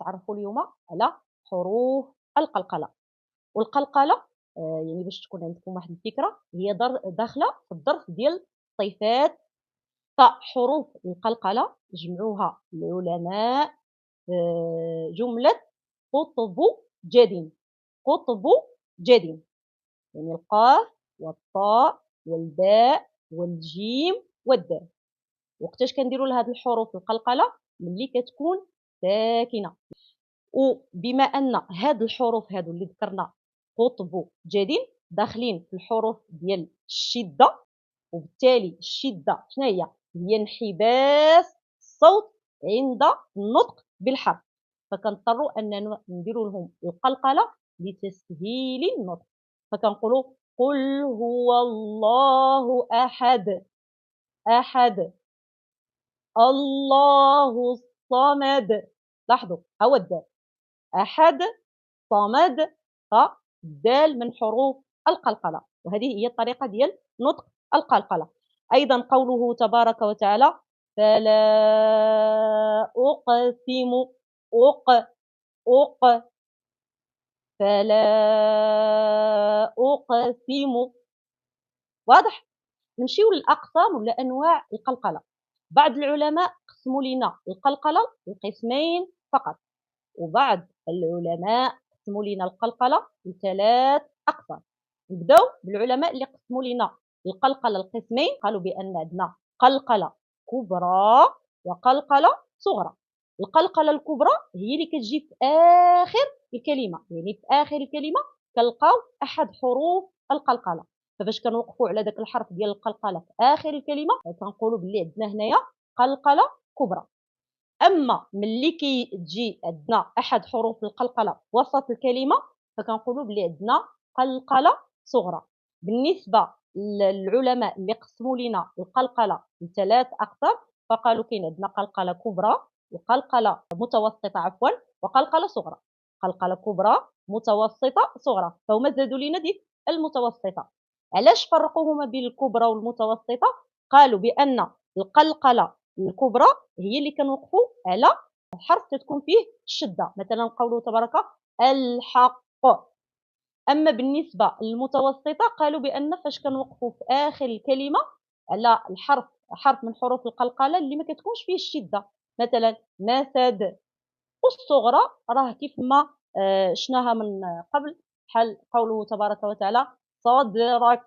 نتعرفوا اليوم على حروف القلقلة. والقلقلة يعني باش تكون عندكم واحد الفكرة هي داخلة في الظرف ديال الصفات. فحروف القلقلة جمعوها العلماء جملة قطب جدي. قطب جدي يعني القاف والطاء والباء والجيم والدال. وقتاش كنديروا لهاد الحروف القلقلة؟ ملي كتكون ساكنة. وبما أن هاد الحروف هادو اللي ذكرنا قطب جدي داخلين في الحروف ديال الشدة، وبالتالي الشدة شناهي؟ هي انحباس الصوت عند النطق بالحرف، فكنضطروا أننا نديروا لهم القلقلة لتسهيل النطق. فكنقولوا قل هو الله أحد. أحد. الله الصمد. لاحظوا ها هو الدال، أحد، صمد، فالدال من حروف القلقلة، وهذه هي الطريقة ديال نطق القلقلة. أيضا قوله تبارك وتعالى فلا أقسم. أق أق فلا أقسم. واضح؟ نمشيو للأقسام ولا أنواع القلقلة. بعض العلماء قسموا لنا القلقلة لقسمين فقط، وبعض العلماء قسموا لنا القلقلة ل3 أقسام. نبداو بالعلماء اللي قسموا لنا القلقلة لقسمين، قالوا بأن عندنا قلقلة كبرى وقلقلة صغرى. القلقلة الكبرى هي اللي كتجي في آخر الكلمة، يعني في آخر الكلمة كنلقاو أحد حروف القلقلة، ففاش كنوقفوا على داك الحرف ديال القلقلة في آخر الكلمة كنقولوا بلي عندنا هنايا قلقلة كبرى. أما ملي كتجي عندنا أحد حروف القلقلة في وسط الكلمة فكنقولوا بلي عندنا قلقلة صغرى. بالنسبة للعلماء اللي قسموا لنا القلقلة ل3 أقسام فقالوا كاين عندنا قلقلة كبرى وقلقلة متوسطة وقلقلة صغرى. قلقلة كبرى متوسطة صغرى، فهما زادوا لنا ديك المتوسطة. علاش فرقوا هما بين الكبرى والمتوسطة؟ قالوا بأن القلقلة الكبرى هي اللي كنوقفوا على حرف كتكون فيه الشدة، مثلا قوله تبارك الحق. أما بالنسبة للمتوسطة قالوا بأن فاش كنوقفوا في آخر الكلمة على حرف من حروف القلقلة اللي ما كتكونش فيه الشدة، مثلا مسد. والصغرى راه كيف ما شفناها من قبل، بحال قوله تبارك وتعالى صدرك.